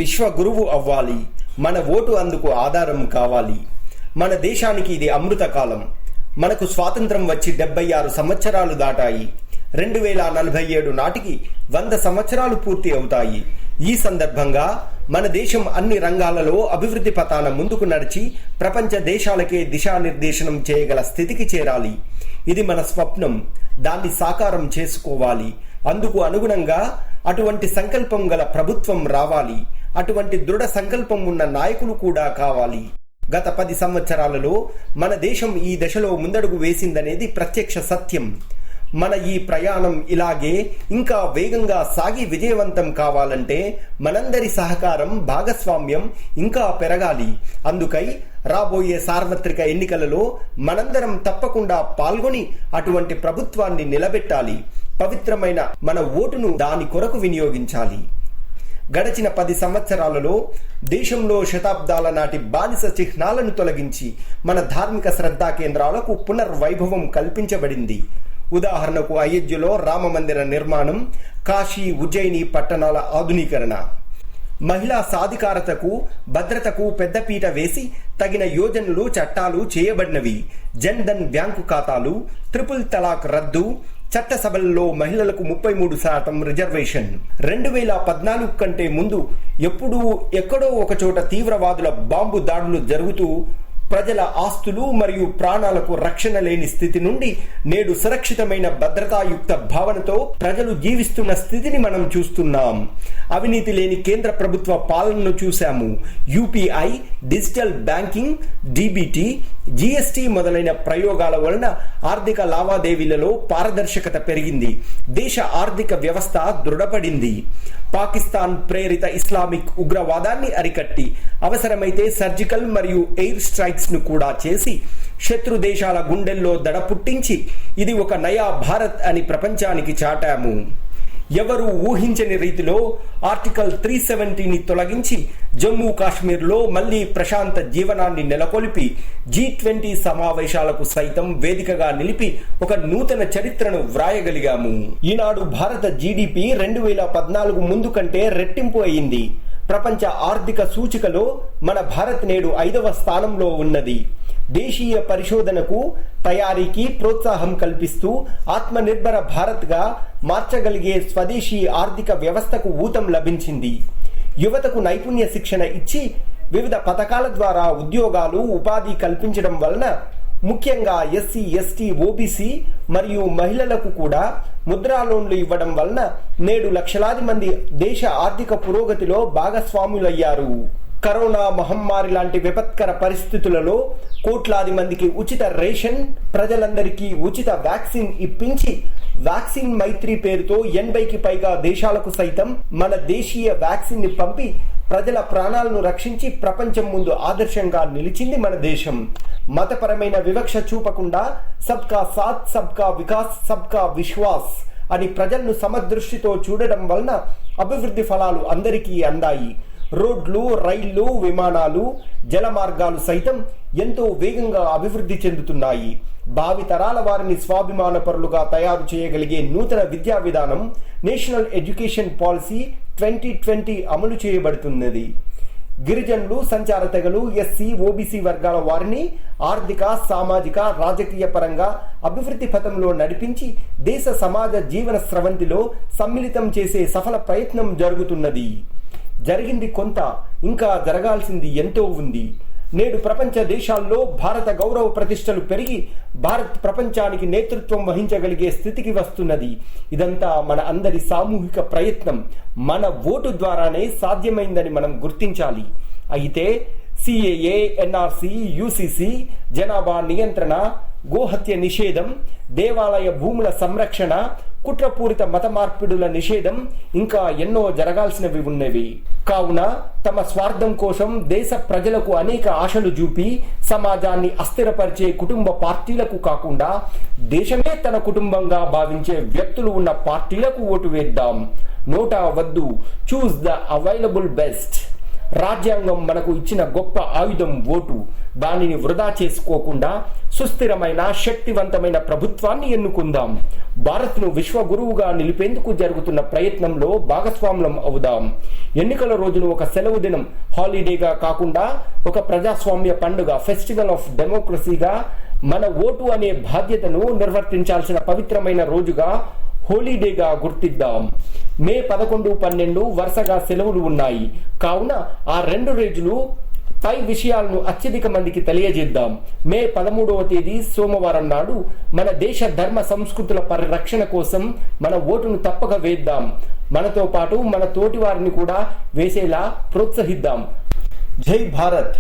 విశ్వ గురువు అవ్వాలి. మన ఓటు అందుకు ఆధారం కావాలి. మన దేశానికి ఇది అమృత కాలం. మనకు స్వాతంత్రం వచ్చి 76 సంవత్సరాలు దాటాయి. 2047 నాటికి 100 సంవత్సరాలు పూర్తి అవుతాయి. ఈ సందర్భంగా మన దేశం అన్ని రంగాలలో అభివృద్ధి పథాన ముందుకు నడిచి ప్రపంచ దేశాలకే దిశానిర్దేశనం చేయగల స్థితికి చేరాలి. ఇది మన స్వప్నం. దాన్ని సాకారం చేసుకోవాలి. అందుకు అనుగుణంగా అటువంటి సంకల్పం గల ప్రభుత్వం రావాలి. అటువంటి దృఢ సంకల్పం ఉన్న నాయకులు కూడా కావాలి. గత 10 సంవత్సరాలలో మన దేశం ఈ దశలో ముందడుగు వేసిందనేది ప్రత్యక్ష సత్యం. మన ఈ ప్రయాణం ఇలాగే ఇంకా వేగంగా సాగి విజయవంతం కావాలంటే మనందరి సహకారం, భాగస్వామ్యం ఇంకా పెరగాలి. అందుకై రాబోయే సార్వత్రిక ఎన్నికలలో మనందరం తప్పకుండా పాల్గొని అటువంటి ప్రభుత్వాన్ని నిలబెట్టాలి. పవిత్రమైన మన ఓటును దాని కొరకు వినియోగించాలి. గడచిన 10 సంవత్సరాలలో దేశంలో శతాబ్దాల నాటి బానిస చిహ్నాలను తొలగించి మన ధార్మిక శ్రద్ధా కేంద్రాలకు పునర్వైభవం కల్పించబడింది. ఉదాహరణకు అయోధ్యలో రామ మందిర నిర్మాణం, కాశీ, ఉజ్జయిని పట్టణాల ఆధునీకరణ. మహిళా సాధికారతకు, భద్రతకు పెద్దపీట వేసి తగిన యోజనలు, చట్టాలు చేయబడినవి. జన్ ధన్ బ్యాంకు ఖాతాలు, ట్రిపుల్ తలాక్ రద్దు, చట్టసభల్లో మహిళలకు 33% రిజర్వేషన్. 2014 కంటే ముందు ఎప్పుడూ ఎక్కడో ఒకచోట తీవ్రవాదుల బాంబు దాడులు జరుగుతూ ప్రజల ఆస్తులు మరియు ప్రాణాలకు రక్షణ లేని స్థితి నుండి నేడు సురక్షితమైన భద్రతాయుక్త భావనతో ప్రజలు జీవిస్తున్న స్థితిని మనం చూస్తున్నాం. అవినీతి లేని కేంద్ర ప్రభుత్వ పాలనను చూశాము. UPI, digital banking, DBT, GST మొదలైన ప్రయోగాల వలన ఆర్థిక లావాదేవీలలో పారదర్శకత పెరిగింది. దేశ ఆర్థిక వ్యవస్థ దృఢపడింది. పాకిస్తాన్ ప్రేరిత ఇస్లామిక్ ఉగ్రవాదాన్ని అరికట్టి అవసరమైతే సర్జికల్ మరియు ఎయిర్ స్ట్రైక్స్ ను కూడా చేసి శత్రు దేశాల గుండెల్లో దడ పుట్టించి ఇది ఒక నయా భారత్ అని ప్రపంచానికి చాటాము. ఎవరు ఊహించని రీతిలో ఆర్టికల్ 370ని తొలగించి జమ్మూ కాశ్మీర్లో మళ్లీ ప్రశాంత జీవనాన్ని నెలకొల్పి G20 సమావేశాలకు సైతం వేదికగా నిలిపి ఒక నూతన చరిత్రను వ్రాయగలిగాము. ఈనాడు భారత జీడిపి 2014 ముందు కంటే రెట్టింపు అయింది. ప్రపంచ ఆర్థిక సూచికలో మన భారత్ నేడు 5వ స్థానంలో ఉన్నది. దేశీయ పరిశోధనకు, తయారీకి ప్రోత్సాహం కల్పిస్తూ ఆత్మనిర్భర భారత్గా మార్చగలిగే స్వదేశీ ఆర్థిక వ్యవస్థకు ఊతం లభించింది. యువతకు నైపుణ్య శిక్షణ ఇచ్చి వివిధ పథకాల ద్వారా ఉద్యోగాలు, ఉపాధి కల్పించడం వలన ముఖ్యంగా ఎస్సీ, ఎస్టీ, ఓబీసీ మరియు మహిళలకు కూడా ముద్రా లోన్లు ఇవ్వడం వలన నేడు లక్షలాది మంది దేశ ఆర్థిక పురోగతిలో భాగస్వాములయ్యారు. కరోనా మహమ్మారి లాంటి విపత్కర పరిస్థితులలో కోట్లాది మందికి ఉచిత రేషన్, ప్రజలందరికీ ఉచిత వ్యాక్సిన్ ఇప్పించి వ్యాక్సిన్ మైత్రి పేరుతో 80కి పైగా దేశాలకు సైతం మన దేశీయ వ్యాక్సిన్ ని పంపి ప్రజల ప్రాణాలను రక్షించి ప్రపంచం ముందు ఆదర్శంగా నిలిచింది మన దేశం. మతపరమైన వివక్ష చూపకుండా సబ్కా సాత్, సబ్కా వికాస్, సబ్కా విశ్వాస్ అని ప్రజలను సమదృష్టితో చూడడం వలన అభివృద్ధి ఫలాలు అందరికీ అందాయి. రోడ్లు, రైళ్లు, విమానాలు, జల మార్గాలు సైతం ఎంతో వేగంగా అభివృద్ధి చెందుతున్నాయి. భావితరాల వారిని స్వాభిమానపరులుగా తయారు చేయగలిగే నూతన విద్యా విధానం నేషనల్ ఎడ్యుకేషన్ పాలసీ 2020 అమలు చేయబడుతున్నది. గిరిజనులు, సంచార తెగలు, ఎస్సీ, ఓబీసీ వర్గాల వారిని ఆర్థిక, సామాజిక, రాజకీయ పరంగా అభివృద్ధి పథంలో నడిపించి దేశ సమాజ జీవన స్రవంతిలో సమ్మిళితం చేసే సఫల ప్రయత్నం జరుగుతున్నది. జరిగింది కొంత, ఇంకా జరగాల్సింది ఎంతో ఉంది. నేడు ప్రపంచ దేశాల్లో భారత గౌరవ ప్రతిష్టలు పెరిగి భారత్ ప్రపంచానికి నేతృత్వం వహించగలిగే స్థితికి వస్తున్నది. ఇదంతా మన అందరి సామూహిక ప్రయత్నం. మన ఓటు ద్వారానే సాధ్యమైందని మనం గుర్తించాలి. అయితే సిఏఏ, ఎన్ఆర్సీ, యూసీసీ, జనాభా నియంత్రణ, గోహత్య నిషేధం, దేవాలయ భూముల సంరక్షణ, కుట్రపూరిత మత మార్పిడుల నిషేధం ఇంకా ఎన్నో జరగాల్సినవి ఉన్నవి. కావున తమ స్వార్థం కోసం దేశ ప్రజలకు అనేక ఆశలు చూపి సమాజాన్ని అస్థిరపరిచే కుటుంబ పార్టీలకు కాకుండా దేశమే తన కుటుంబంగా భావించే వ్యక్తులు ఉన్న పార్టీలకు ఓటు వేద్దాం. నోటా వద్దు, చూస్ ద అవైలబుల్ బెస్ట్. రాజ్యాంగం మనకు ఇచ్చిన గొప్ప ఆయుధం ఓటు. దానిని వృధా చేసుకోకుండా సుస్థిరమైన శక్తివంతమైన ప్రభుత్వాన్ని ఎన్నుకుందాం. భారత్ను విశ్వ గురువుగా నిలిపేందుకు జరుగుతున్న ప్రయత్నంలో భాగస్వాములం అవుదాం. ఎన్నికల రోజును ఒక సెలవు దినం, హాలిడేగా కాకుండా ఒక ప్రజాస్వామ్య పండుగ, ఫెస్టివల్ ఆఫ్ డెమోక్రసీగా, మన ఓటు అనే బాధ్యతను నిర్వర్తించాల్సిన పవిత్రమైన రోజుగా, హోలీడేగా గుర్తిద్దాం. మే 11, 12 వరుసగా సెలవులు ఉన్నాయి కావున ఆ 2 రోజులు పై విషయాలను అత్యధిక మందికి తెలియజేద్దాం. మే 13వ తేదీ సోమవారం నాడు మన దేశ ధర్మ సంస్కృతుల పరిరక్షణ కోసం మన ఓటును తప్పక వేద్దాం. మనతో పాటు మన తోటి వారిని కూడా వేసేలా ప్రోత్సహిద్దాం. జై భారత్.